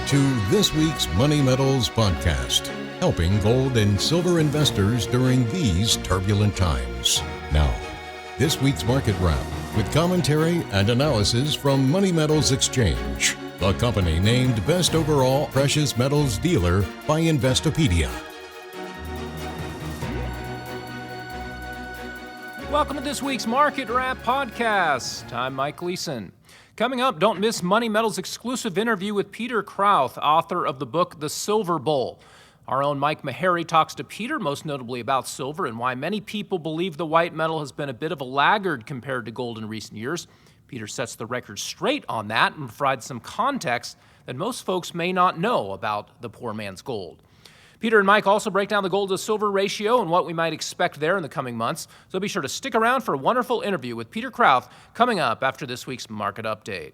to this week's Money Metals podcast, helping gold and silver investors during these turbulent times. Now, this week's market wrap with commentary and analysis from Money Metals Exchange, the company named Best Overall Precious Metals Dealer by Investopedia. Welcome to this week's Market Wrap podcast. I'm Mike Gleason. Coming up, don't miss Money Metals' exclusive interview with Peter Krauth, author of the book The Silver Bull. Our own Mike Maharrey talks to Peter, most notably about silver and why many people believe the white metal has been a bit of a laggard compared to gold in recent years. Peter sets the record straight on that and provides some context that most folks may not know about the poor man's gold. Peter and Mike also break down the gold to silver ratio and what we might expect there in the coming months. So be sure to stick around for a wonderful interview with Peter Krauth coming up after this week's market update.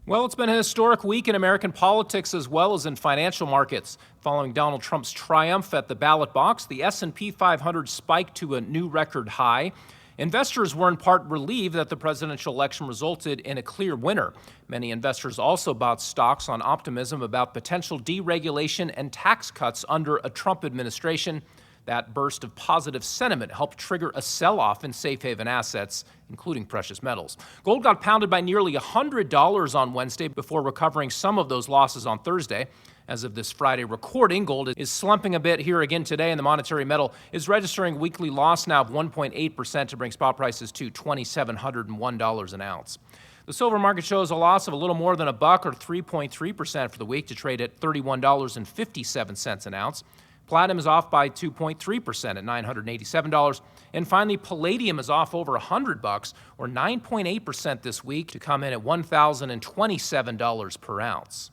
Well, it's been a historic week in American politics as well as in financial markets. Following Donald Trump's triumph at the ballot box, the S&P 500 spiked to a new record high. Investors were in part relieved that the presidential election resulted in a clear winner. Many investors also bought stocks on optimism about potential deregulation and tax cuts under a Trump administration. That burst of positive sentiment helped trigger a sell-off in safe haven assets, including precious metals. Gold got pounded by nearly $100 on Wednesday before recovering some of those losses on Thursday. As of this Friday recording, gold is slumping a bit here again today, and the monetary metal is registering a weekly loss now of 1.8% to bring spot prices to $2,701 an ounce. The silver market shows a loss of a little more than $1 or 3.3% for the week to trade at $31.57 an ounce. Platinum is off by 2.3% at $987. And finally, palladium is off over $100 or 9.8% this week to come in at $1,027 per ounce.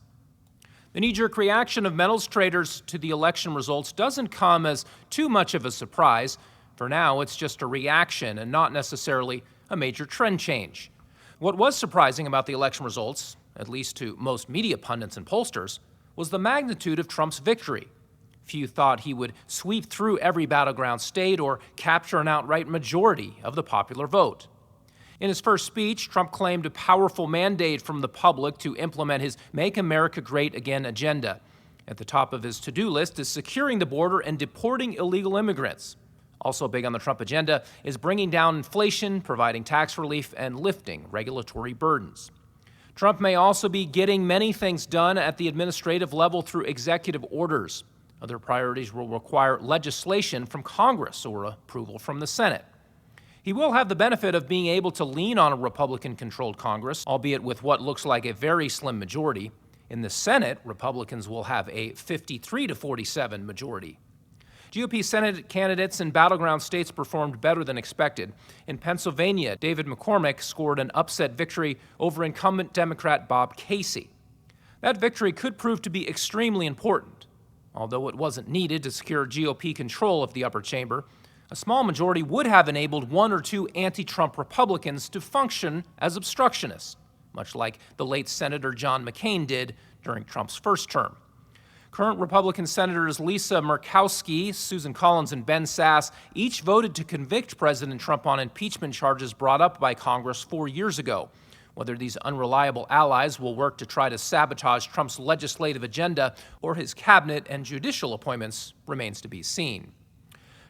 The knee-jerk reaction of metals traders to the election results doesn't come as too much of a surprise. For now, it's just a reaction and not necessarily a major trend change. What was surprising about the election results, at least to most media pundits and pollsters, was the magnitude of Trump's victory. Few thought he would sweep through every battleground state or capture an outright majority of the popular vote. In his first speech, Trump claimed a powerful mandate from the public to implement his Make America Great Again agenda. At the top of his to-do list is securing the border and deporting illegal immigrants. Also big on the Trump agenda is bringing down inflation, providing tax relief, and lifting regulatory burdens. Trump may also be getting many things done at the administrative level through executive orders. Other priorities will require legislation from Congress or approval from the Senate. He will have the benefit of being able to lean on a Republican-controlled Congress, albeit with what looks like a very slim majority. In the Senate, Republicans will have a 53-47 majority. GOP Senate candidates in battleground states performed better than expected. In Pennsylvania, David McCormick scored an upset victory over incumbent Democrat Bob Casey. That victory could prove to be extremely important. Although it wasn't needed to secure GOP control of the upper chamber, a small majority would have enabled one or two anti-Trump Republicans to function as obstructionists, much like the late Senator John McCain did during Trump's first term. Current Republican Senators Lisa Murkowski, Susan Collins, and Ben Sasse each voted to convict President Trump on impeachment charges brought up by Congress 4 years ago. Whether these unreliable allies will work to try to sabotage Trump's legislative agenda or his cabinet and judicial appointments remains to be seen.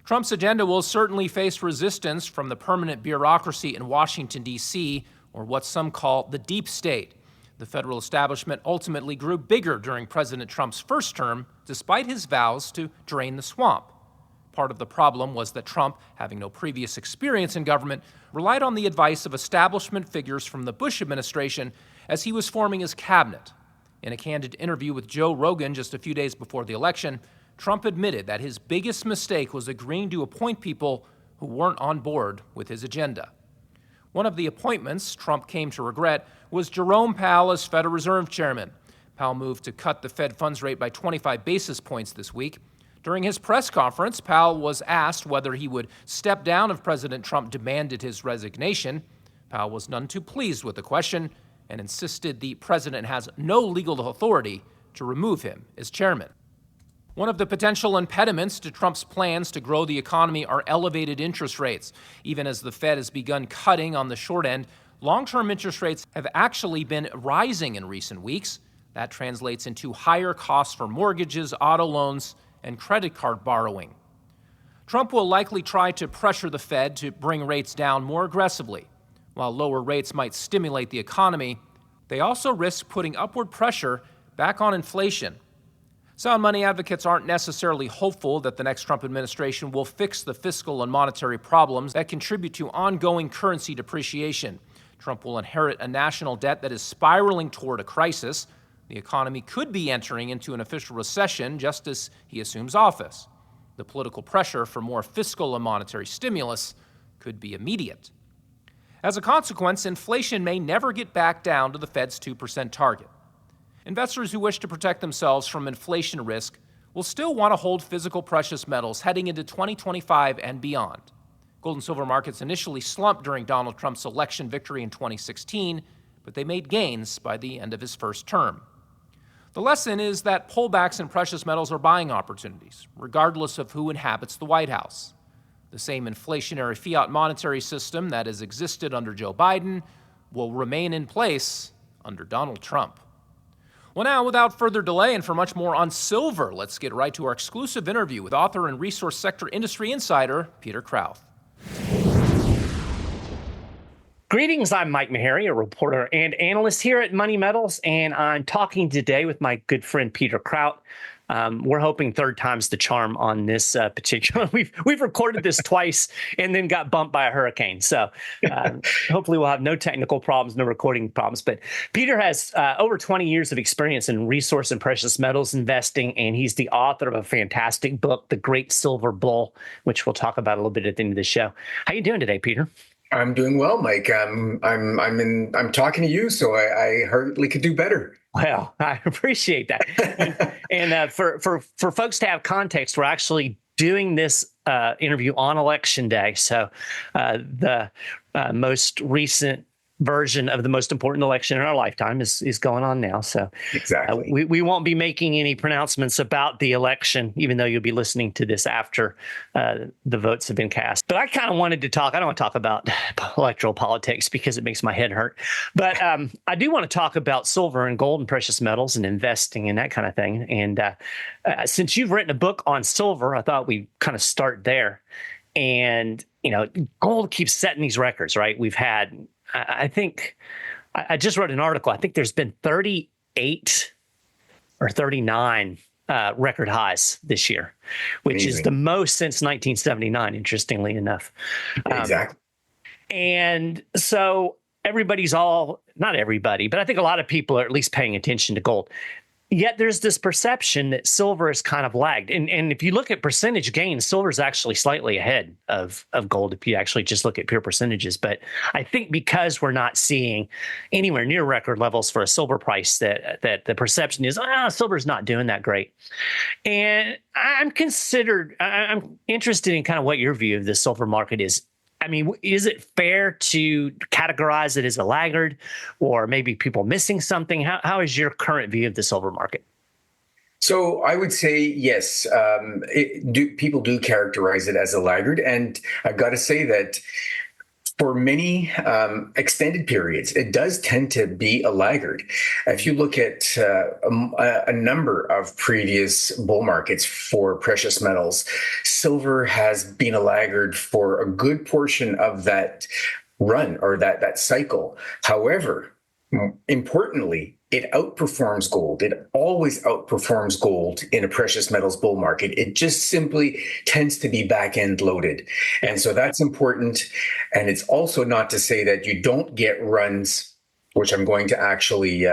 Trump's agenda will certainly face resistance from the permanent bureaucracy in Washington, D.C., or what some call the deep state. The federal establishment ultimately grew bigger during President Trump's first term, despite his vows to drain the swamp. Part of the problem was that Trump, having no previous experience in government, relied on the advice of establishment figures from the Bush administration as he was forming his cabinet. In a candid interview with Joe Rogan just a few days before the election, Trump admitted that his biggest mistake was agreeing to appoint people who weren't on board with his agenda. One of the appointments Trump came to regret was Jerome Powell as Federal Reserve Chairman. Powell moved to cut the Fed funds rate by 25 basis points this week. During his press conference, Powell was asked whether he would step down if President Trump demanded his resignation. Powell was none too pleased with the question and insisted the president has no legal authority to remove him as chairman. One of the potential impediments to Trump's plans to grow the economy are elevated interest rates. Even as the Fed has begun cutting on the short end, long-term interest rates have actually been rising in recent weeks. That translates into higher costs for mortgages, auto loans, and credit card borrowing. Trump will likely try to pressure the Fed to bring rates down more aggressively. While lower rates might stimulate the economy, they also risk putting upward pressure back on inflation. Sound money advocates aren't necessarily hopeful that the next Trump administration will fix the fiscal and monetary problems that contribute to ongoing currency depreciation. Trump will inherit a national debt that is spiraling toward a crisis. The economy could be entering into an official recession just as he assumes office. The political pressure for more fiscal and monetary stimulus could be immediate. As a consequence, inflation may never get back down to the Fed's 2% target. Investors who wish to protect themselves from inflation risk will still want to hold physical precious metals heading into 2025 and beyond. Gold and silver markets initially slumped during Donald Trump's election victory in 2016, but they made gains by the end of his first term. The lesson is that pullbacks in precious metals are buying opportunities, regardless of who inhabits the White House. The same inflationary fiat monetary system that has existed under Joe Biden will remain in place under Donald Trump. Well, now, without further delay, and for much more on silver, let's get right to our exclusive interview with author and resource sector industry insider, Peter Krauth. Greetings, I'm Mike Meharry, a reporter and analyst here at Money Metals, and I'm talking today with my good friend Peter Krauth. We're hoping third time's the charm on this particular. We've recorded this twice and then got bumped by a hurricane. So hopefully we'll have no technical problems, no recording problems. But Peter has over 20 years of experience in resource and precious metals investing, and he's the author of a fantastic book, The Great Silver Bull, which we'll talk about a little bit at the end of the show. How you doing today, Peter? I'm doing well, Mike. I'm talking to you, so I hardly could do better. Well, I appreciate that. and for folks to have context, we're actually doing this interview on Election Day. So the most recent version of the most important election in our lifetime is going on now. So exactly, we won't be making any pronouncements about the election, even though you'll be listening to this after the votes have been cast. But I kind of wanted to talk. I don't want to talk about electoral politics because it makes my head hurt. But I do want to talk about silver and gold and precious metals and investing and that kind of thing. And since you've written a book on silver, I thought we'd kind of start there. And, you know, gold keeps setting these records, right? We've had, I think, I just wrote an article. I think there's been 38 or 39 record highs this year, which Amazing. Is the most since 1979, interestingly enough. Exactly. And so not everybody, but I think a lot of people are at least paying attention to gold. Yet there's this perception that silver is kind of lagged. And if you look at percentage gains, silver is actually slightly ahead of gold if you actually just look at pure percentages. But I think because we're not seeing anywhere near record levels for a silver price, that the perception is, silver's not doing that great. And I'm interested in kind of what your view of the silver market is. I mean, is it fair to categorize it as a laggard, or maybe people missing something? How is your current view of the silver market? So I would say yes. People do characterize it as a laggard, and I've got to say that for many extended periods, it does tend to be a laggard. If you look at a number of previous bull markets for precious metals, silver has been a laggard for a good portion of that run or that cycle. However, importantly, it outperforms gold. It always outperforms gold in a precious metals bull market. It just simply tends to be back-end loaded. And so that's important. And it's also not to say that you don't get runs, which I'm going to actually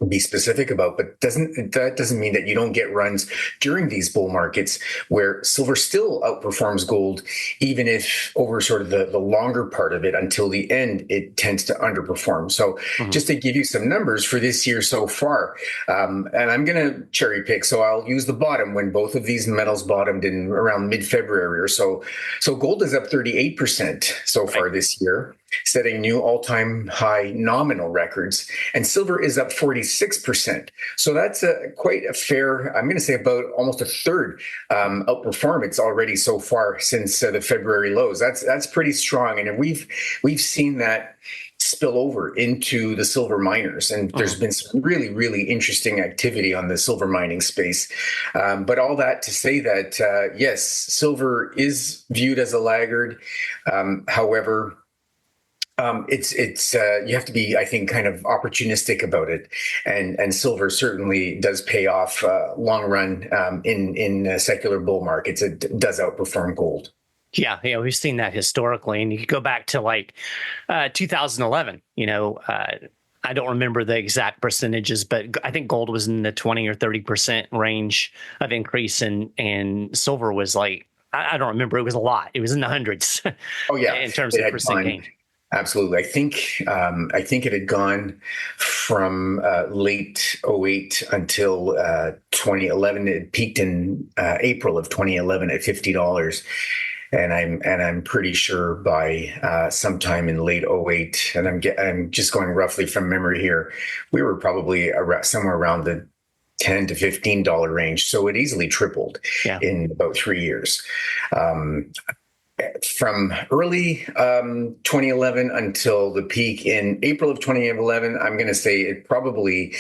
be specific about, but that doesn't mean that you don't get runs during these bull markets where silver still outperforms gold, even if over sort of the longer part of it until the end, it tends to underperform. So just to give you some numbers for this year so far, and I'm going to cherry pick, so I'll use the bottom when both of these metals bottomed in around mid-February or so. So gold is up 38% so far this year, setting new all-time high nominal records, and silver is up 46%. So that's quite a fair, I'm going to say about almost a third outperformance already so far since the February lows. That's pretty strong, and we've seen that spill over into the silver miners. And there's been some really, really interesting activity on the silver mining space. But all that to say that, yes, silver is viewed as a laggard. However, it's you have to be, I think, kind of opportunistic about it, and silver certainly does pay off long run in secular bull markets. It does outperform gold. Yeah, we've seen that historically, and you could go back to like 2011. I don't remember the exact percentages, but I think gold was in the 20 or 30% range of increase, and silver was like, I don't remember. It was a lot. It was in the hundreds. Oh yeah, in terms of percent gain. Absolutely. I think it had gone from late '08 until 2011. It peaked in April of 2011 at $50. And I'm pretty sure by sometime in late '08, and I'm just going roughly from memory here, we were probably somewhere around the $10 to $15 range. So it easily tripled in about 3 years. From early 2011 until the peak in April of 2011, I'm going to say it probably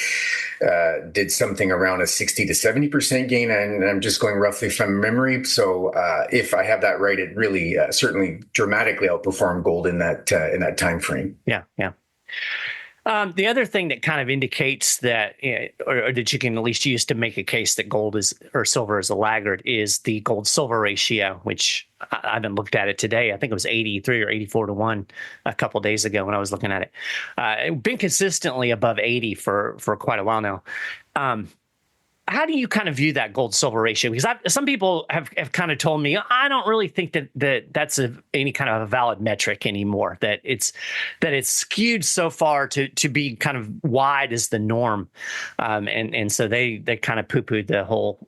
did something around a 60 to 70% gain, and I'm just going roughly from memory. So if I have that right, it really certainly dramatically outperformed gold in that time frame. Yeah. The other thing that kind of indicates that, or that you can at least use to make a case that gold or silver is a laggard, is the gold-silver ratio, which I haven't looked at it today. I think it was 83 or 84 to 1 a couple of days ago when I was looking at it. It's been consistently above 80 for quite a while now. How do you kind of view that gold-silver ratio? Because some people have kind of told me, I don't really think that's any kind of a valid metric anymore, that it's skewed so far to be kind of wide as the norm. And so they kind of poo-pooed the whole,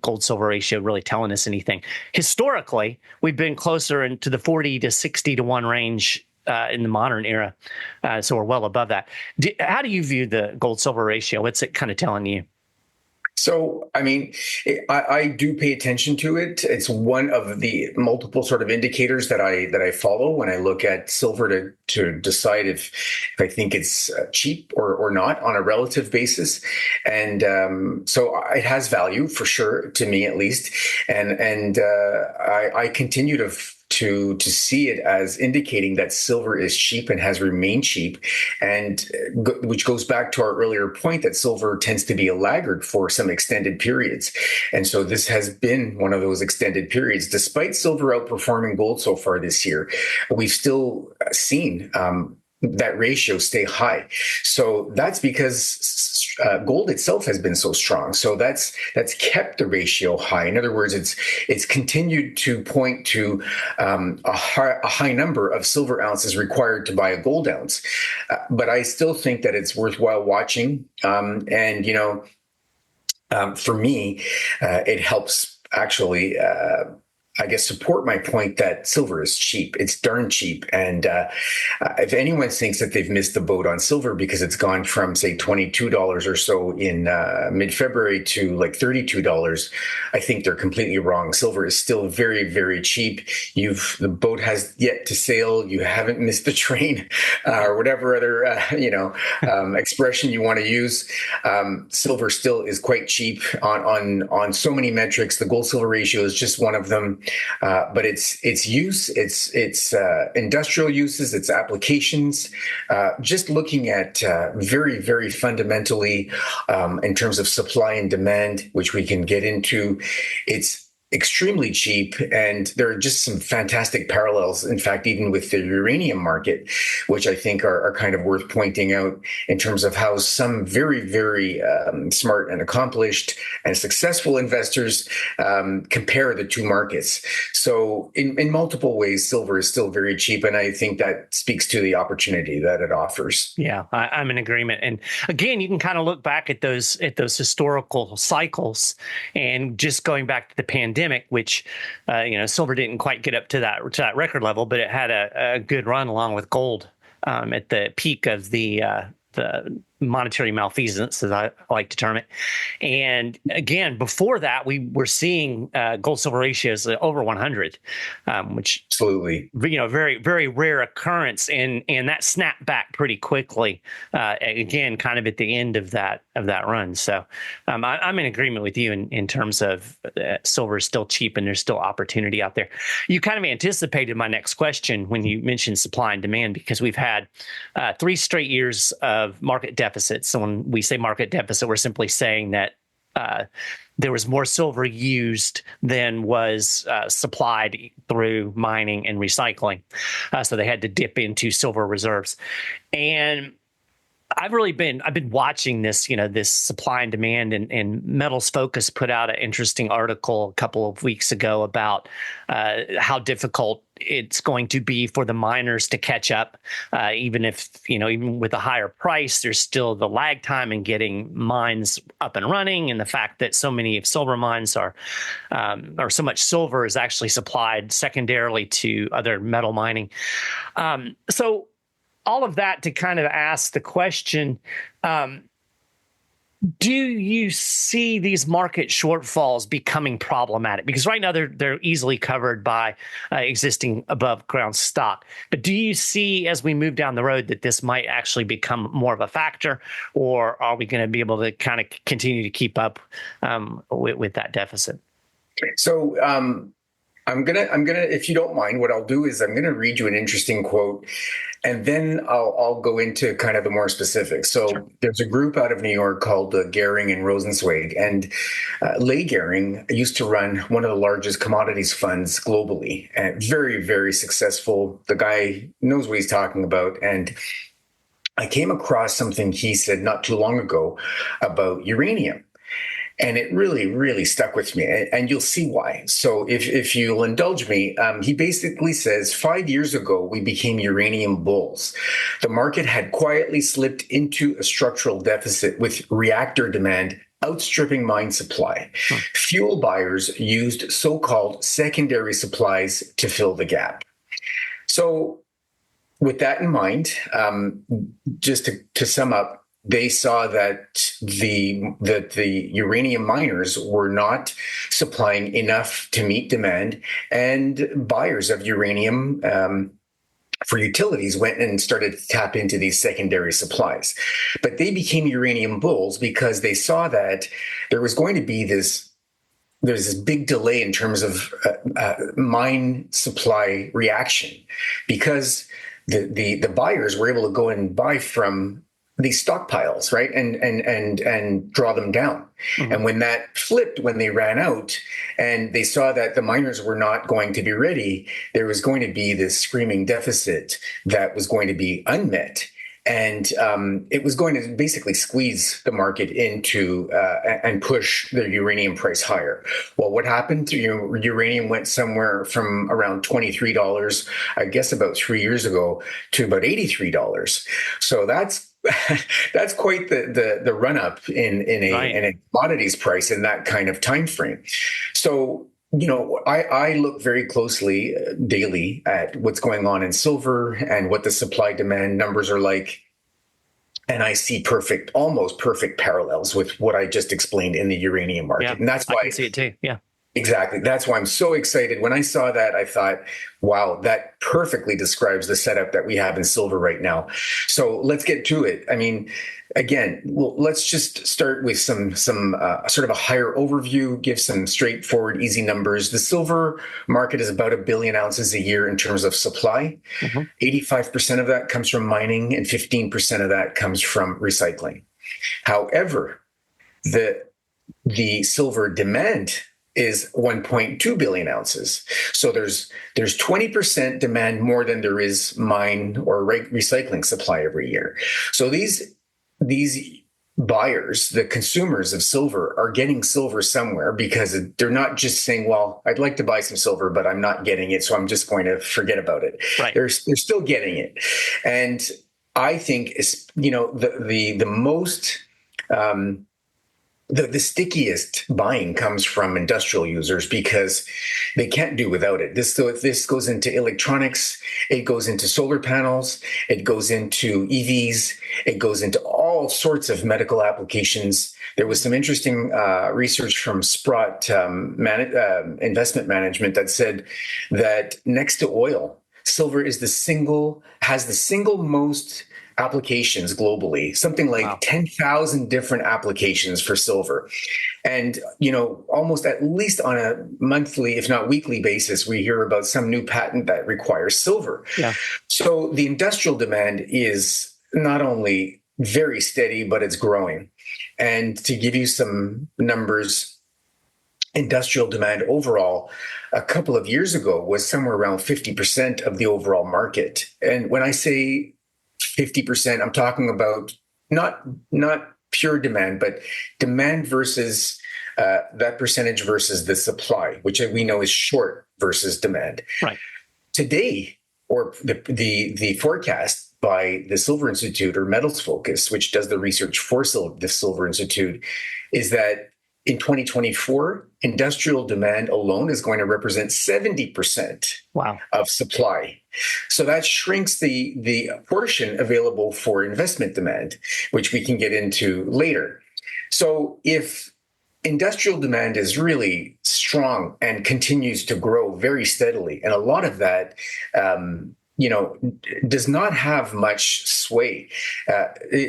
gold-silver ratio really telling us anything. Historically, we've been closer into the 40 to 60 to 1 range in the modern era. So we're well above that. How do you view the gold-silver ratio? What's it kind of telling you? So, I mean, I do pay attention to it. It's one of the multiple sort of indicators that I follow when I look at silver to decide if I think it's cheap or not on a relative basis. And so it has value for sure, to me at least. And I continue to see it as indicating that silver is cheap and has remained cheap, and which goes back to our earlier point that silver tends to be a laggard for some extended periods. And so this has been one of those extended periods. Despite silver outperforming gold so far this year, we've still seen that ratio stay high. So that's because gold itself has been so strong. So that's kept the ratio high. In other words, it's continued to point to a high number of silver ounces required to buy a gold ounce. But I still think that it's worthwhile watching. For me, it helps actually I guess, support my point that silver is cheap. It's darn cheap. And if anyone thinks that they've missed the boat on silver because it's gone from, say, $22 or so in mid-February to like $32, I think they're completely wrong. Silver is still very, very cheap. The boat has yet to sail. You haven't missed the train, or whatever other expression you want to use. Silver still is quite cheap on so many metrics. The gold-silver ratio is just one of them. But its use, its industrial uses, its applications, just looking at very, very fundamentally in terms of supply and demand, which we can get into, it's extremely cheap. And there are just some fantastic parallels, in fact, even with the uranium market, which I think are kind of worth pointing out in terms of how some very, very smart and accomplished and successful investors compare the two markets. So in multiple ways, silver is still very cheap. And I think that speaks to the opportunity that it offers. Yeah, I'm in agreement. And again, you can kind of look back at those historical cycles, and just going back to the pandemic, which silver didn't quite get up to that record level, but it had a good run along with gold at the peak of the monetary malfeasance, as I like to term it. And again, before that, we were seeing gold silver ratios over 100, which Absolutely, very, very rare occurrence, and that snapped back pretty quickly. Again, kind of at the end of that run. So I'm in agreement with you in terms of silver is still cheap and there's still opportunity out there. You kind of anticipated my next question when you mentioned supply and demand, because we've had 3 straight years of market deficits. So when we say market deficit, we're simply saying that there was more silver used than was supplied through mining and recycling. So they had to dip into silver reserves. And I've been watching this, this supply and demand, and Metals Focus put out an interesting article a couple of weeks ago about how difficult it's going to be for the miners to catch up, even if, even with a higher price, there's still the lag time in getting mines up and running. And the fact that so many of silver mines or so much silver is actually supplied secondarily to other metal mining. So all of that to kind of ask the question, do you see these market shortfalls becoming problematic? Because right now they're easily covered by existing above ground stock. But do you see, as we move down the road, that this might actually become more of a factor, or are we going to be able to kind of continue to keep up with that deficit? So I'm gonna, if you don't mind, what I'll do is I'm gonna read you an interesting quote, and then I'll go into kind of the more specifics. So sure. There's a group out of New York called Gehring and Rosenzweig, and Leigh Gehring used to run one of the largest commodities funds globally, and very, very successful. The guy knows what he's talking about, and I came across something he said not too long ago about uranium. And it really, really stuck with me, and you'll see why. So if you'll indulge me, he basically says 5 years ago, we became uranium bulls. The market had quietly slipped into a structural deficit with reactor demand outstripping mine supply. Fuel buyers used so-called secondary supplies to fill the gap. So with that in mind, just to sum up, they saw that the uranium miners were not supplying enough to meet demand, and buyers of uranium for utilities went and started to tap into these secondary supplies. But they became uranium bulls because they saw that there was going to be there's this big delay in terms of mine supply reaction, because the buyers were able to go and buy from these stockpiles, right, and draw them down. Mm-hmm. And when that flipped, when they ran out and they saw that the miners were not going to be ready, there was going to be this screaming deficit that was going to be unmet. And it was going to basically squeeze the market into and push the uranium price higher. Well, what happened? Uranium went somewhere from around $23, I guess about 3 years ago, to about $83. So that's quite the run up in a commodities price in that kind of time frame. So I look very closely daily at what's going on in silver and what the supply demand numbers are like. And I see almost perfect parallels with what I just explained in the uranium market. Yeah, and that's why I can see it too. Yeah. Exactly. That's why I'm so excited. When I saw that, I thought, wow, that perfectly describes the setup that we have in silver right now. So let's get to it. I mean, again, let's just start with some sort of a higher overview, give some straightforward, easy numbers. The silver market is about 1 billion ounces a year in terms of supply. Mm-hmm. 85% of that comes from mining and 15% of that comes from recycling. However, the silver demand is 1.2 billion ounces. So there's 20% demand more than there is mine or recycling supply every year. So these buyers, the consumers of silver, are getting silver somewhere, because they're not just saying, well, I'd like to buy some silver, but I'm not getting it, so I'm just going to forget about it. Right. They're still getting it. And I think the most the stickiest buying comes from industrial users, because they can't do without it. This goes into electronics, it goes into solar panels, it goes into EVs, it goes into all all sorts of medical applications. There was some interesting research from Sprott Investment Management that said that next to oil, silver has the single most applications globally, something like Wow. 10,000 different applications for silver. And, almost at least on a monthly, if not weekly basis, we hear about some new patent that requires silver. Yeah. So the industrial demand is not only very steady, but it's growing. And to give you some numbers, industrial demand overall a couple of years ago was somewhere around 50% of the overall market. And when I say 50%, I'm talking about not pure demand, but demand versus that percentage versus the supply, which we know is short versus demand. Right. Today, or the forecast by the Silver Institute or Metals Focus, which does the research for the Silver Institute, is that in 2024, industrial demand alone is going to represent 70% Wow. of supply. So that shrinks the portion available for investment demand, which we can get into later. So if industrial demand is really strong and continues to grow very steadily, and a lot of that does not have much sway.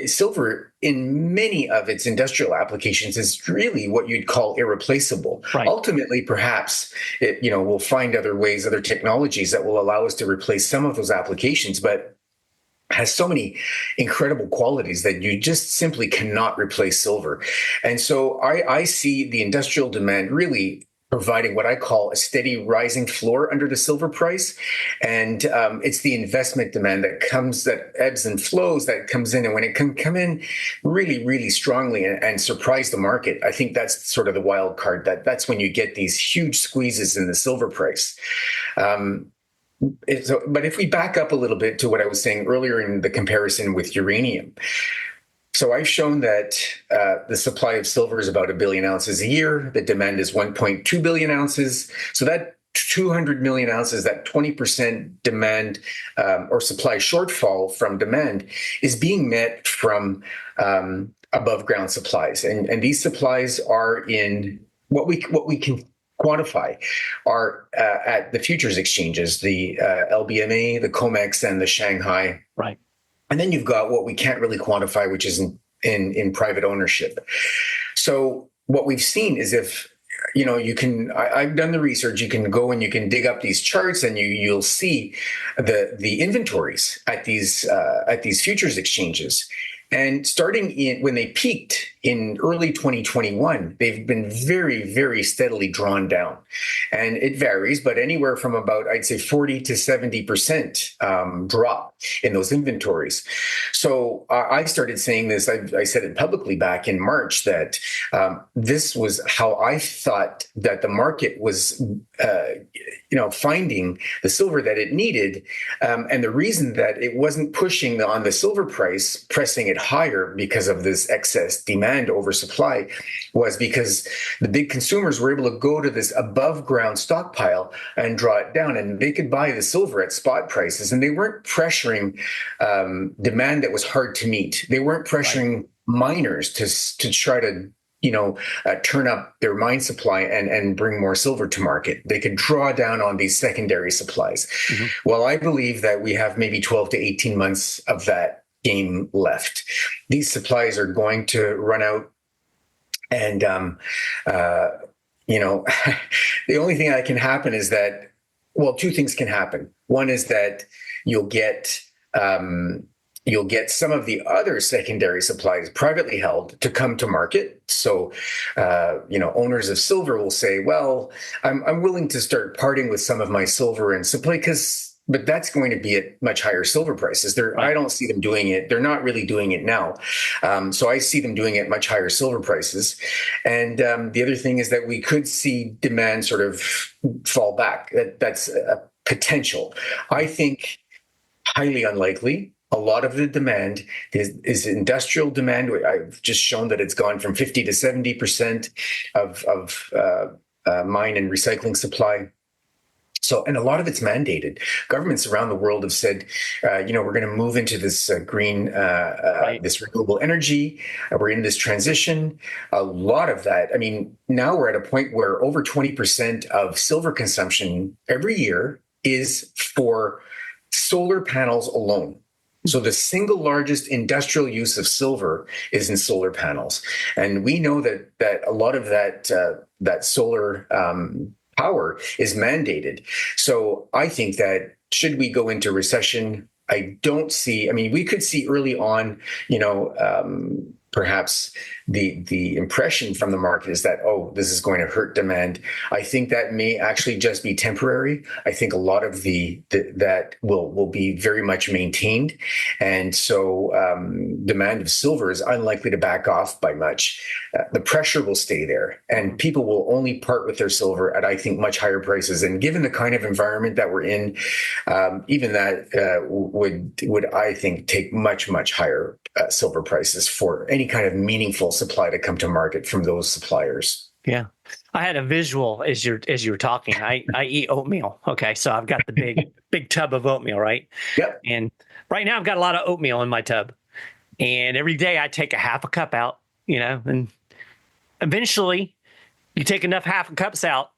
Silver, in many of its industrial applications, is really what you'd call irreplaceable. Right. Ultimately, perhaps, we'll find other ways, other technologies that will allow us to replace some of those applications, but has so many incredible qualities that you just simply cannot replace silver. And so I see the industrial demand really providing what I call a steady rising floor under the silver price. And it's the investment demand that ebbs and flows, that comes in. And when it can come in really, really strongly and surprise the market, I think that's sort of the wild card. That's when you get these huge squeezes in the silver price. But if we back up a little bit to what I was saying earlier in the comparison with uranium, so I've shown that the supply of silver is about 1 billion ounces a year. The demand is 1.2 billion ounces. So that 200 million ounces, that 20% demand or supply shortfall from demand is being met from above ground supplies. And these supplies are in what we can quantify are at the futures exchanges, the LBMA, the COMEX, and the Shanghai. Right. And then you've got what we can't really quantify, which is in private ownership. So what we've seen is if, I've done the research, you can go and you can dig up these charts and you'll see the inventories at these futures exchanges. And starting when they peaked in early 2021, they've been very, very steadily drawn down. And it varies, but anywhere from about, I'd say, 40 to 70% drop in those inventories. So I started saying this, I said it publicly back in March, that this was how I thought that the market was, finding the silver that it needed. And the reason that it wasn't pushing on the silver price, pressing it higher because of this excess demand over supply, was because the big consumers were able to go to this above ground stockpile and draw it down, and they could buy the silver at spot prices, and they weren't pressuring demand that was hard to meet. They weren't pressuring miners to try to turn up their mine supply and bring more silver to market. They could draw down on these secondary supplies. Mm-hmm. Well, I believe that we have maybe 12 to 18 months of that game left. These supplies are going to run out. And, the only thing that can happen is that, well, two things can happen. One is that you'll get some of the other secondary supplies privately held to come to market. So, owners of silver will say, well, I'm willing to start parting with some of my silver and supply but that's going to be at much higher silver prices. I don't see them doing it. They're not really doing it now. So I see them doing it at much higher silver prices. And the other thing is that we could see demand sort of fall back. That's a potential. I think highly unlikely. A lot of the demand is industrial demand. I've just shown that it's gone from 50 to 70% of mine and recycling supply. So, and a lot of it's mandated. Governments around the world have said, we're going to move into this green, this renewable energy. We're in this transition. A lot of that. I mean, now we're at a point where over 20% of silver consumption every year is for solar panels alone. So the single largest industrial use of silver is in solar panels, and we know that a lot of that solar power is mandated. So I think that should we go into recession, I mean, we could see early on, perhaps the impression from the market is that, this is going to hurt demand. I think that may actually just be temporary. I think a lot of that will be very much maintained. And so demand of silver is unlikely to back off by much. The pressure will stay there, and people will only part with their silver at, I think, much higher prices. And given the kind of environment that we're in, even that would, I think, take much, much higher silver prices for any kind of meaningful supply to come to market from those suppliers. Yeah. I had a visual as you were talking. I eat oatmeal. Okay. So I've got the big tub of oatmeal, right? Yep. And right now I've got a lot of oatmeal in my tub. And every day I take a half a cup out, and eventually you take enough half a cups out,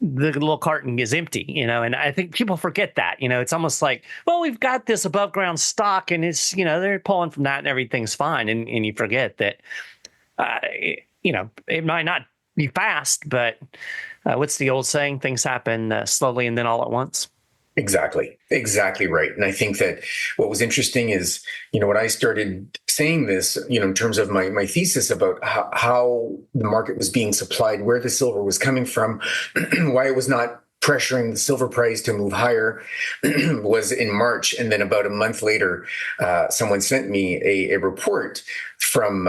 the little carton is empty, and I think people forget that, it's almost like, well, we've got this above ground stock and it's, they're pulling from that and everything's fine. And you forget that, it might not be fast, but what's the old saying? Things happen slowly and then all at once. Exactly right. And I think that what was interesting is, when I started saying this, in terms of my thesis about how the market was being supplied, where the silver was coming from, why it was not pressuring the silver price to move higher, was in March. And then about a month later, someone sent me a report from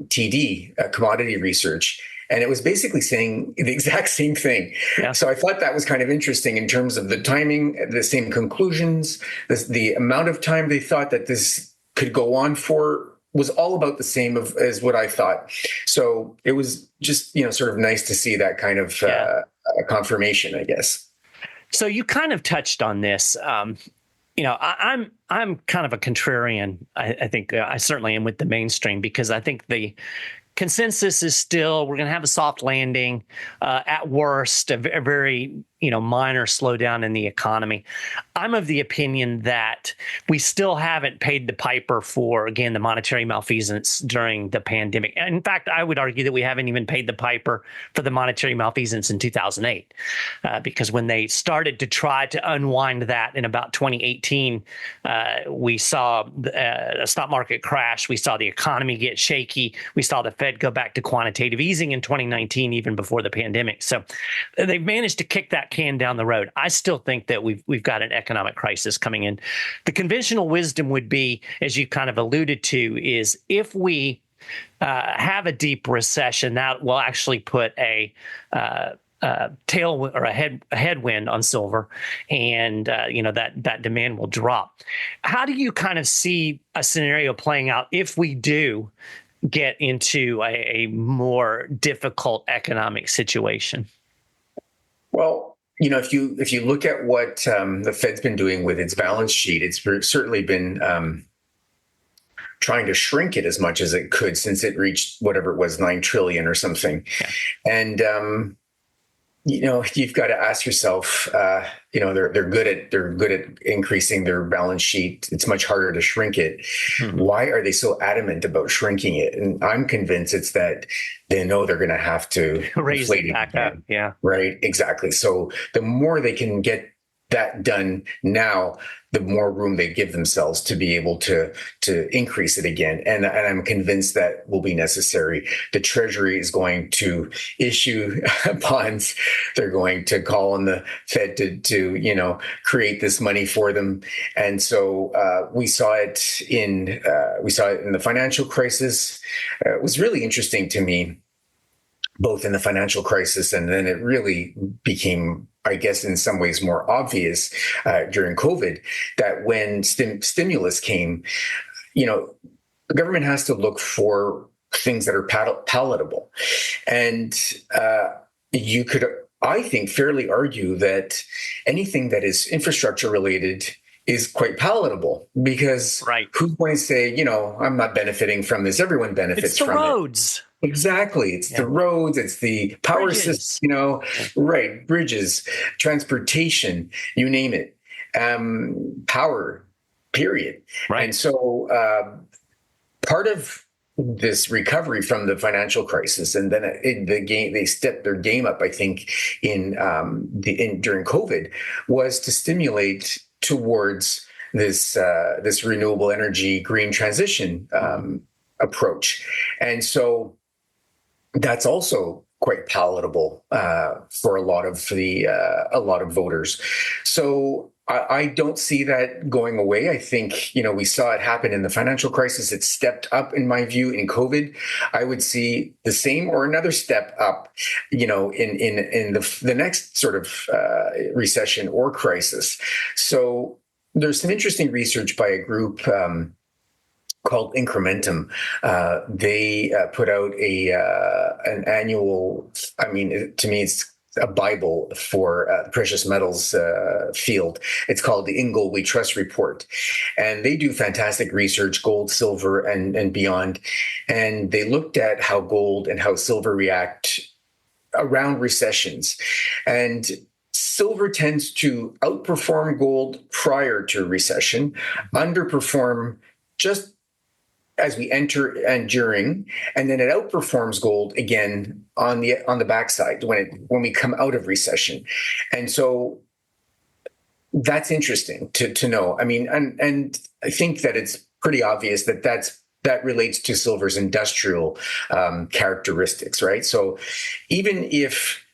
TD, Commodity Research. And it was basically saying the exact same thing. Yeah. So I thought that was kind of interesting in terms of the timing, the same conclusions, the amount of time they thought that this could go on for was all about the same as what I thought. So it was just, sort of nice to see that kind of confirmation, I guess. So you kind of touched on this. I'm kind of a contrarian. I think I certainly am with the mainstream, because I think the consensus is still we're going to have a soft landing, at worst, a very minor slowdown in the economy. I'm of the opinion that we still haven't paid the piper for, again, the monetary malfeasance during the pandemic. And in fact, I would argue that we haven't even paid the piper for the monetary malfeasance in 2008, because when they started to try to unwind that in about 2018, we saw a stock market crash. We saw the economy get shaky. We saw the Fed go back to quantitative easing in 2019, even before the pandemic. So they've managed to kick that can down the road. I still think that we've got an economic crisis coming in. The conventional wisdom would be, as you kind of alluded to, is if we have a deep recession, that will actually put a tailwind or a headwind on silver, and that demand will drop. How do you kind of see a scenario playing out if we do get into a more difficult economic situation? Well, if you look at what the Fed's been doing with its balance sheet, it's certainly been trying to shrink it as much as it could since it reached whatever it was, 9 trillion or something. Yeah. And you've got to ask yourself, they're good at increasing their balance sheet. It's much harder to shrink it. Mm-hmm. Why are they so adamant about shrinking it? And I'm convinced it's that they know they're going to have to raise it back up. Yeah. Right. Exactly. So the more they can get that done now, the more room they give themselves to be able to increase it again. And I'm convinced that will be necessary. The Treasury is going to issue bonds. They're going to call on the Fed to create this money for them. And so we saw it in the financial crisis. It was really interesting to me, both in the financial crisis, and then it really became, I guess, in some ways more obvious during COVID, that when stimulus came, the government has to look for things that are palatable. And you could I think, fairly argue that anything that is infrastructure related is quite palatable, because Right. who's going to say, I'm not benefiting from this? Everyone benefits It's the from it. roads. Exactly. It's the roads, it's the power Bridges. system, right. Bridges, transportation, you name it. Power, period. Right. And so part of this recovery from the financial crisis, and then they stepped their game up, I think, during COVID, was to stimulate towards this renewable energy green transition approach. And so that's also quite palatable for a lot of voters. So I don't see that going away. I think, we saw it happen in the financial crisis. It stepped up, in my view, in COVID. I would see the same or another step up, in the next sort of recession or crisis. So there's some interesting research by a group called Incrementum. They put out an annual, to me, it's a Bible for precious metals field. It's called the In Gold We Trust Report. And they do fantastic research, gold, silver, and beyond. And they looked at how gold and how silver react around recessions. And silver tends to outperform gold prior to recession, underperform just as we enter and during, and then it outperforms gold again on the backside when we come out of recession. And so that's interesting to know. And I think that it's pretty obvious that relates to silver's industrial characteristics, right? So even if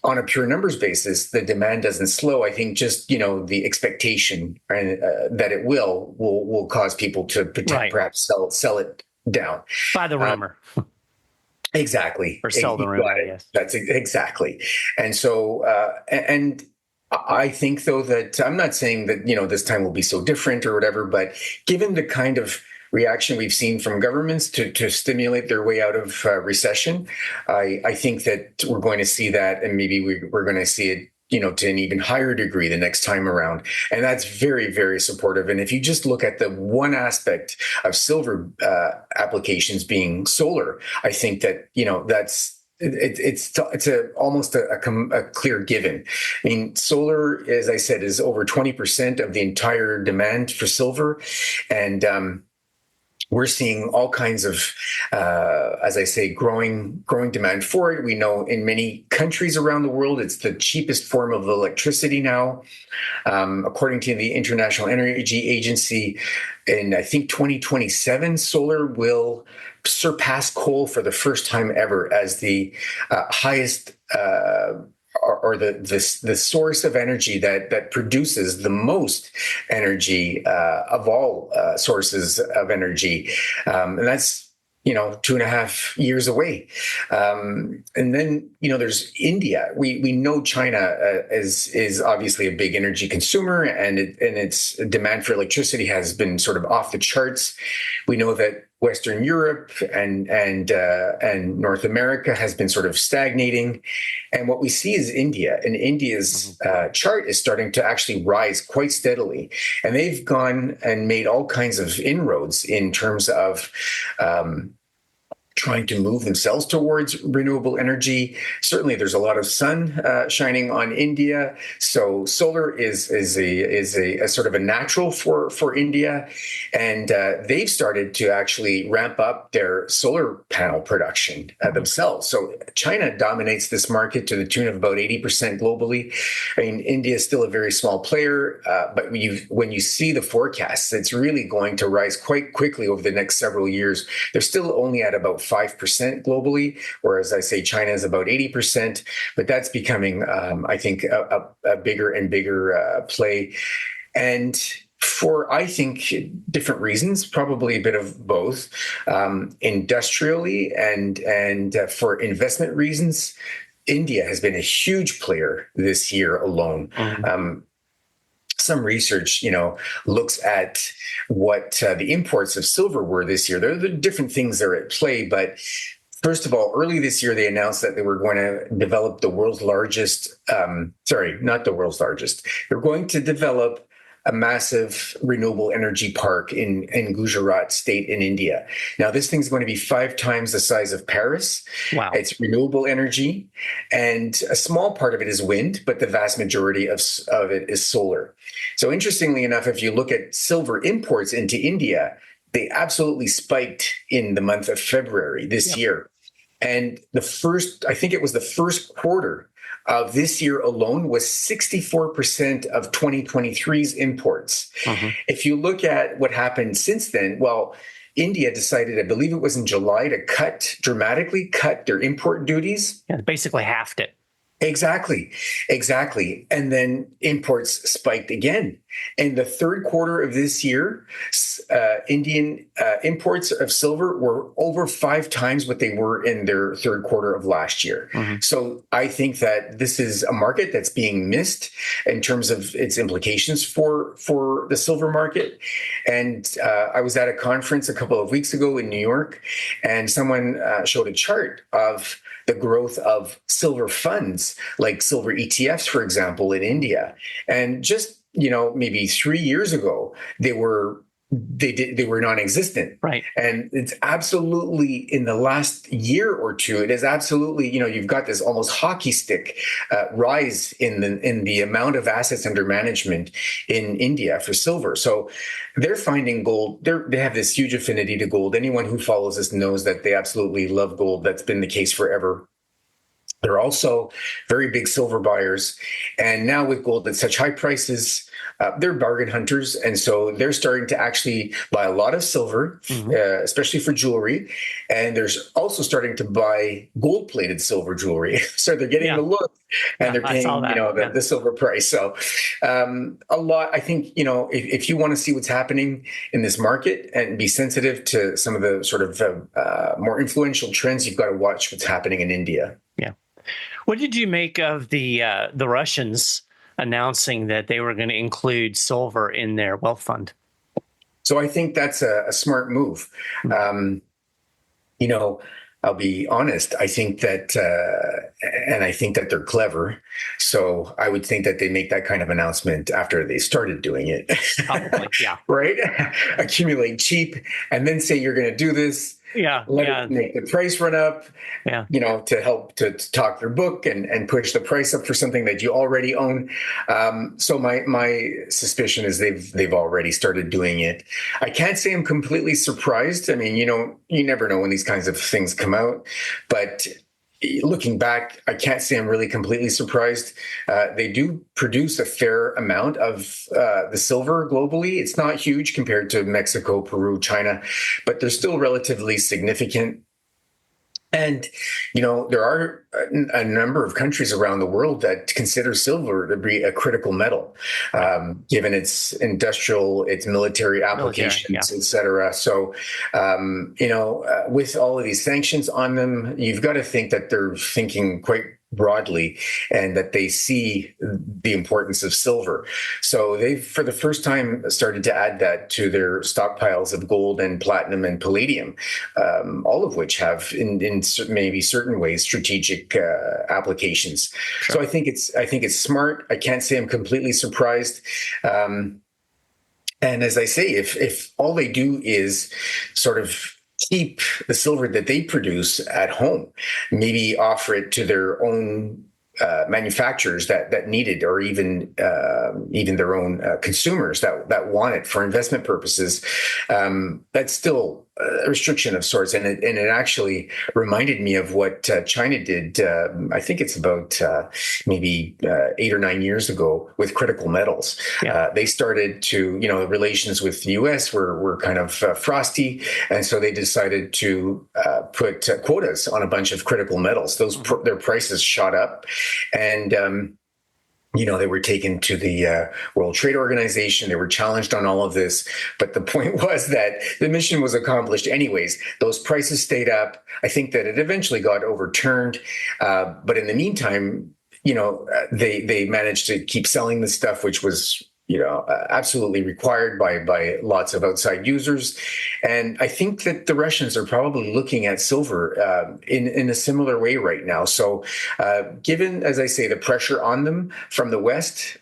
on a pure numbers basis, the demand doesn't slow, I think just, the expectation that it will cause people to perhaps sell it down. Buy the rumor. Exactly. Or sell the rumor, yes. That's exactly. And so, and I think, though, that I'm not saying that, this time will be so different or whatever, but given the kind of reaction we've seen from governments to stimulate their way out of recession, I think that we're going to see that, and maybe we're going to see it, to an even higher degree the next time around. And that's very, very supportive. And if you just look at the one aspect of silver applications being solar, I think that, it's almost a clear given. Solar, as I said, is over 20% of the entire demand for silver. And we're seeing all kinds of, as I say, growing demand for it. We know in many countries around the world, it's the cheapest form of electricity now. According to the International Energy Agency, in I think 2027, solar will surpass coal for the first time ever as the highest or the source of energy that produces the most energy of all sources of energy, and that's 2.5 years away. And then there's India. We know China is obviously a big energy consumer, and its demand for electricity has been sort of off the charts. We know that Western Europe and North America has been sort of stagnating. And what we see is India, and India's chart is starting to actually rise quite steadily. And they've gone and made all kinds of inroads in terms of trying to move themselves towards renewable energy. Certainly, there's a lot of sun shining on India, so solar is a sort of a natural for India, and they've started to actually ramp up their solar panel production themselves. So China dominates this market to the tune of about 80% globally. India is still a very small player, but when you see the forecasts, it's really going to rise quite quickly over the next several years. They're still only at about 5% globally, whereas I say China is about 80%, but that's becoming, I think, a bigger and bigger play. And for, I think, different reasons, probably a bit of both, industrially and for investment reasons, India has been a huge player this year alone. Some research, looks at what the imports of silver were this year. There are different things that are at play, but First of all, early this year, they announced that they were going to develop the world's largest, not the world's largest. They're going to develop a massive renewable energy park in Gujarat state in India. Now, this thing's going to be 5 times the size of Paris. Wow. It's renewable energy, and a small part of it is wind, but the vast majority of it is solar. So interestingly enough, if you look at silver imports into India, they absolutely spiked in the month of February this year. And I think it was the first quarter of this year alone was 64% of 2023's imports. If you look at what happened since then, well, India decided, I believe it was in July, to dramatically cut their import duties. Yeah, basically halved it. Exactly. And then imports spiked again. In the third quarter of this year, Indian imports of silver were over 5 times what they were in their third quarter of last year. So I think that this is a market that's being missed in terms of its implications for the silver market. And I was at a conference a couple of weeks ago in New York, and someone showed a chart of the growth of silver funds, like silver ETFs, for example, in India. And just, maybe 3 years ago, they were non-existent. Right. And it's absolutely, in the last year or two, it is absolutely, you've got this almost hockey stick rise in the amount of assets under management in India for silver. So they're finding gold. They have this huge affinity to gold. Anyone who follows this knows that they absolutely love gold. That's been the case forever. They're also very big silver buyers. And now with gold at such high prices, they're bargain hunters. And so they're starting to actually buy a lot of silver, especially for jewelry. And they're also starting to buy gold-plated silver jewelry. So they're getting the look, and they're paying, the silver price. So a lot, I think, if you want to see what's happening in this market and be sensitive to some of the sort of more influential trends, you've got to watch what's happening in India. Yeah. What did you make of the Russians announcing that they were going to include silver in their wealth fund? So I think that's a smart move. I'll be honest. I think that, and I think that they're clever. So I would think that they make that kind of announcement after they started doing it. Probably, yeah. Right? Accumulate cheap, and then say you're going to do this. Let it make the price run up. To help to talk their book and push the price up for something that you already own. So my suspicion is they've already started doing it. I can't say I'm completely surprised. I mean, you never know when these kinds of things come out, but looking back, I can't say I'm really completely surprised. They do produce a fair amount of the silver globally. It's not huge compared to Mexico, Peru, China, but they're still relatively significant. And, there are a number of countries around the world that consider silver to be a critical metal, given its industrial, its military applications, et cetera. So, with all of these sanctions on them, you've got to think that they're thinking quite broadly and that they see the importance of silver. So they've, for the first time, started to add that to their stockpiles of gold and platinum and palladium, all of which have in maybe certain ways strategic applications. Sure. So I think it's smart. I can't say I'm completely surprised. And as I say, if all they do is sort of keep the silver that they produce at home, maybe offer it to their own manufacturers that need it, or even their own consumers that want it for investment purposes, that's still a restriction of sorts. And it actually reminded me of what China did. I think it's about maybe 8 or 9 years ago with critical metals. Yeah. They started to, relations with the U.S. were kind of frosty, and so they decided to put quotas on a bunch of critical metals. Their prices shot up, and they were taken to the World Trade Organization. They were challenged on all of this. But the point was that the mission was accomplished anyways. Those prices stayed up. I think that it eventually got overturned. But in the meantime, they managed to keep selling the stuff, which was absolutely required by lots of outside users. And I think that the Russians are probably looking at silver in a similar way right now. So given, as I say, the pressure on them from the West,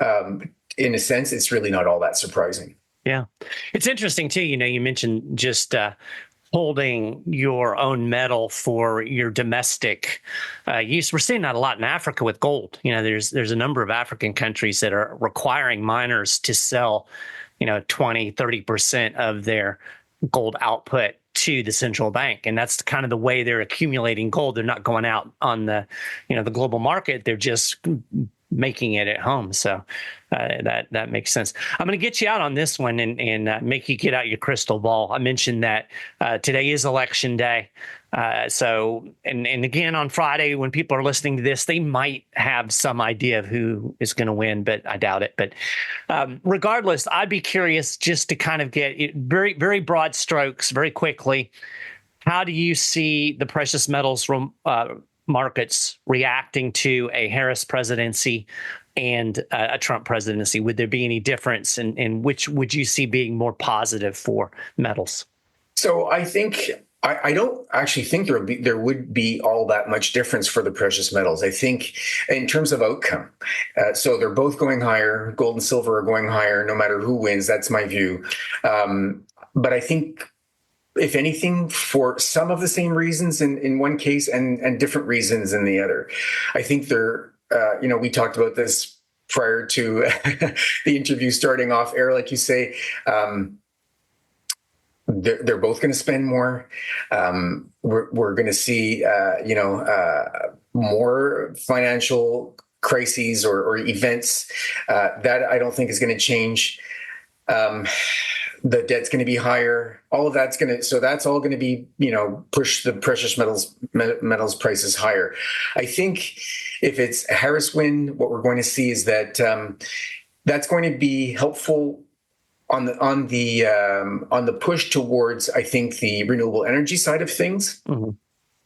in a sense, it's really not all that surprising. Yeah. It's interesting, too. You mentioned just holding your own metal for your domestic use. We're seeing that a lot in Africa with gold. There's a number of African countries that are requiring miners to sell, 20, 30% of their gold output to the central bank. And that's kind of the way they're accumulating gold. They're not going out on the global market. They're just making it at home. So that makes sense. I'm going to get you out on this one and make you get out your crystal ball. I mentioned that today is election day. So again, on Friday, when people are listening to this, they might have some idea of who is going to win, but I doubt it. But regardless, I'd be curious just to kind of get very, very broad strokes very quickly. How do you see the precious metals markets reacting to a Harris presidency and a Trump presidency? Would there be any difference in which would you see being more positive for metals? So I don't actually think there would be all that much difference for the precious metals. I think in terms of outcome, so they're both going higher. Gold and silver are going higher, no matter who wins. That's my view. But I think, if anything, for some of the same reasons in one case and different reasons in the other. I think they're, we talked about this prior to the interview starting off air, like you say. They're both going to spend more. We're going to see, more financial crises or events. That I don't think is going to change. The debt's going to be higher. All of that's that's all going to be, push the precious metals prices higher. I think if it's a Harris win, what we're going to see is that that's going to be helpful on the push towards, I think, the renewable energy side of things. Mm-hmm.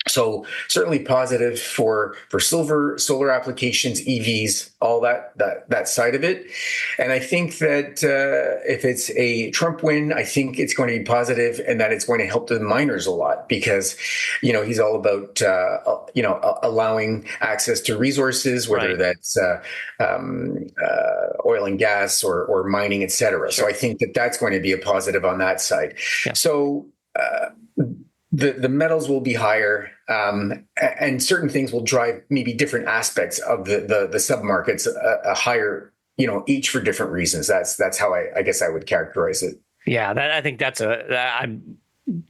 So certainly positive for silver, solar applications, EVs, all that side of it. And I think that if it's a Trump win, I think it's going to be positive and that it's going to help the miners a lot because, he's all about, allowing access to resources, whether that's oil and gas or mining, et cetera. Sure. So I think that that's going to be a positive on that side. Yeah. So, the metals will be higher, and certain things will drive maybe different aspects of the submarkets a higher, each for different reasons. That's how I guess I would characterize it. Yeah, I think I'm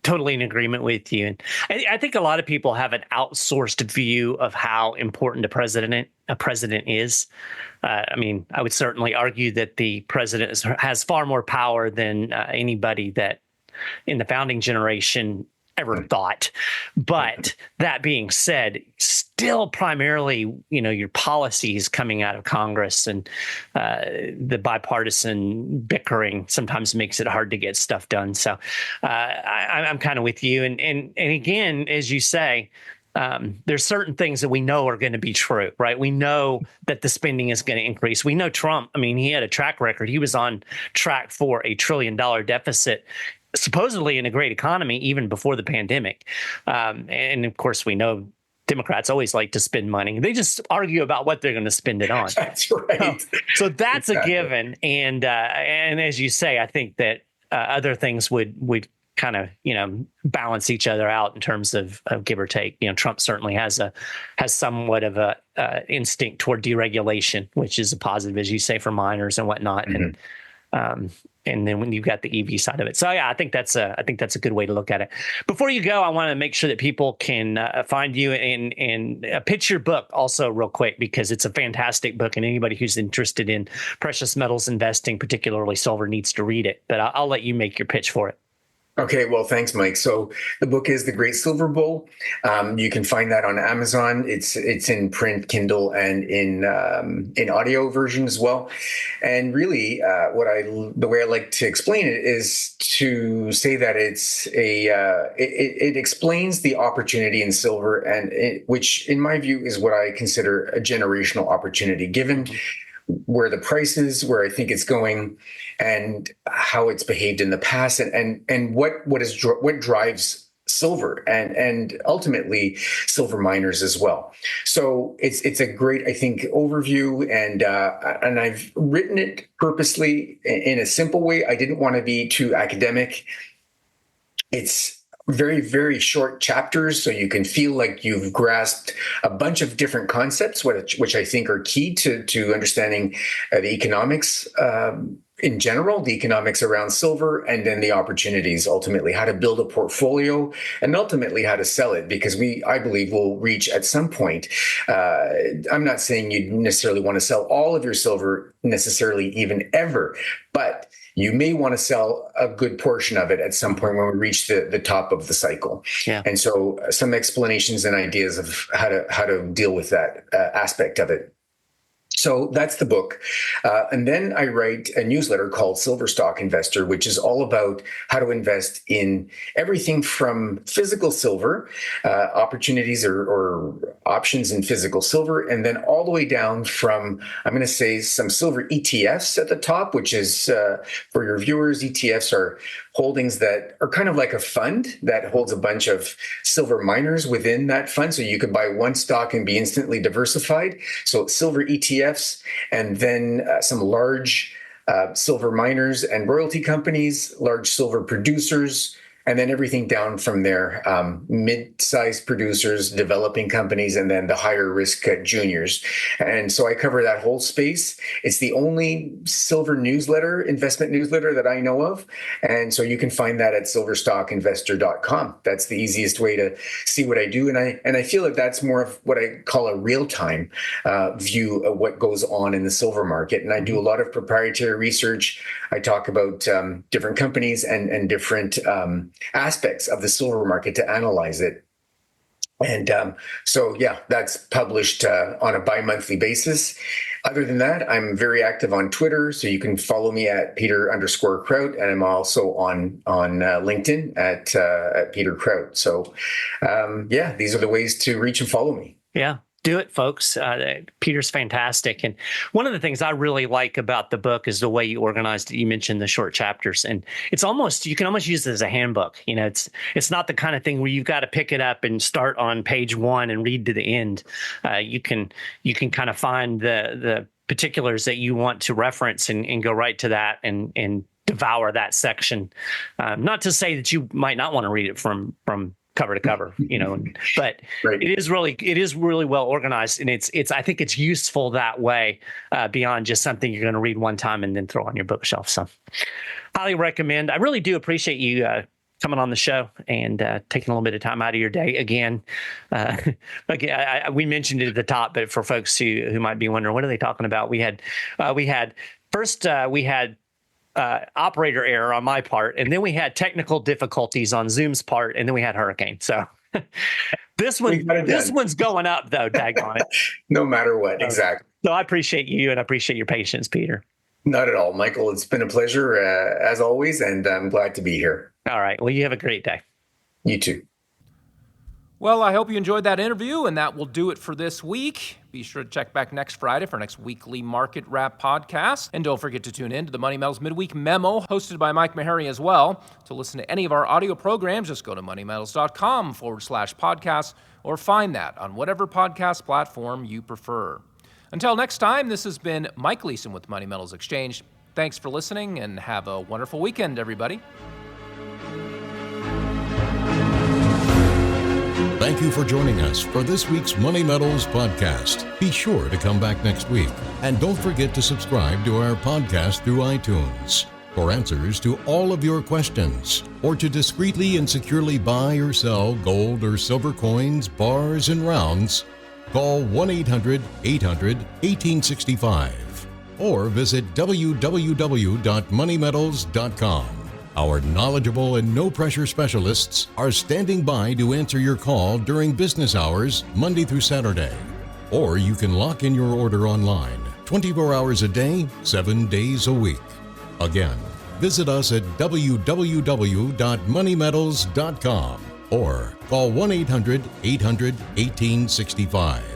totally in agreement with you. And I think a lot of people have an outsourced view of how important a president is. I would certainly argue that the president has far more power than anybody that in the founding generation ever thought. But that being said, still primarily, your policies coming out of Congress and the bipartisan bickering sometimes makes it hard to get stuff done. So I'm kind of with you. And again, as you say, there's certain things that we know are going to be true, right? We know that the spending is going to increase. We know Trump, he had a track record. He was on track for $1 trillion deficit, supposedly in a great economy, even before the pandemic. And of course, we know Democrats always like to spend money. They just argue about what they're going to spend it on. That's right. So that's exactly a given. And as you say, I think that other things would kind of, balance each other out in terms of give or take. Trump certainly has somewhat of a instinct toward deregulation, which is a positive, as you say, for miners and whatnot. Mm-hmm. And then when you've got the EV side of it. So yeah, I think that's a good way to look at it. Before you go, I want to make sure that people can find you and pitch your book also real quick, because it's a fantastic book and anybody who's interested in precious metals investing, particularly silver, needs to read it. But I'll let you make your pitch for it. Okay, well, thanks, Mike. So the book is The Great Silver Bull. You can find that on Amazon. It's in print, Kindle, and in audio version as well. And really, the way I like to explain it is to say that it explains the opportunity in silver, which in my view is what I consider a generational opportunity, given where the price is, where I think it's going, and how it's behaved in the past, and what drives silver and ultimately silver miners as well. So it's a great, I think, overview, and I've written it purposely in a simple way. I didn't want to be too academic. It's very, very short chapters, so you can feel like you've grasped a bunch of different concepts, which I think are key to understanding the economics in general, the economics around silver, and then the opportunities, ultimately, how to build a portfolio, and ultimately how to sell it, because I believe we'll reach at some point. I'm not saying you necessarily want to sell all of your silver necessarily, even ever, but you may want to sell a good portion of it at some point when we reach the top of the cycle. Yeah. And so some explanations and ideas of how to deal with that aspect of it. So that's the book. And then I write a newsletter called Silver Stock Investor, which is all about how to invest in everything from physical silver, opportunities or options in physical silver, and then all the way down from, I'm going to say, some silver ETFs at the top, which is, for your viewers, ETFs are holdings that are kind of like a fund that holds a bunch of silver miners within that fund. So you could buy one stock and be instantly diversified. So silver ETFs, and then some large silver miners and royalty companies, large silver producers, and then everything down from there, mid-sized producers, developing companies, and then the higher risk juniors. And so I cover that whole space. It's the only silver investment newsletter that I know of. And so you can find that at silverstockinvestor.com. That's the easiest way to see what I do. And I feel that that's more of what I call a real-time view of what goes on in the silver market. And I do a lot of proprietary research. I talk about different companies and different aspects of the silver market to analyze it. And so, yeah, that's published on a bi-monthly basis. Other than that, I'm very active on Twitter, so you can follow me at Peter_Krauth, and I'm also on LinkedIn at Peter Krauth. So, yeah, these are the ways to reach and follow me. Yeah. Do it, folks. Peter's fantastic. And one of the things I really like about the book is the way you organized it. You mentioned the short chapters, and you can almost use it as a handbook. You know, it's not the kind of thing where you've got to pick it up and start on page 1 and read to the end. You can kind of find the particulars that you want to reference and go right to that and devour that section. Not to say that you might not want to read it from cover to cover, but right. It is really well organized, and I think it's useful that way, beyond just something you're going to read one time and then throw on your bookshelf. So highly recommend. I really do appreciate you coming on the show and taking a little bit of time out of your day again. We mentioned it at the top, but for folks who might be wondering, what are they talking about? We had operator error on my part, and then we had technical difficulties on Zoom's part, and then we had hurricane. So this one's going up, though, daggone it. No matter what, exactly. So I appreciate you, and I appreciate your patience, Peter. Not at all, Michael. It's been a pleasure, as always, and I'm glad to be here. All right. Well, you have a great day. You too. Well, I hope you enjoyed that interview, and that will do it for this week. Be sure to check back next Friday for our next weekly Market Wrap podcast. And don't forget to tune in to the Money Metals Midweek Memo, hosted by Mike Meharry as well. To listen to any of our audio programs, just go to moneymetals.com/podcast, or find that on whatever podcast platform you prefer. Until next time, this has been Mike Leeson with Money Metals Exchange. Thanks for listening, and have a wonderful weekend, everybody. Thank you for joining us for this week's Money Metals podcast. Be sure to come back next week. And don't forget to subscribe to our podcast through iTunes. For answers to all of your questions, or to discreetly and securely buy or sell gold or silver coins, bars, and rounds, call 1-800-800-1865 or visit www.moneymetals.com. Our knowledgeable and no-pressure specialists are standing by to answer your call during business hours, Monday through Saturday. Or you can lock in your order online, 24 hours a day, 7 days a week. Again, visit us at www.moneymetals.com or call 1-800-800-1865.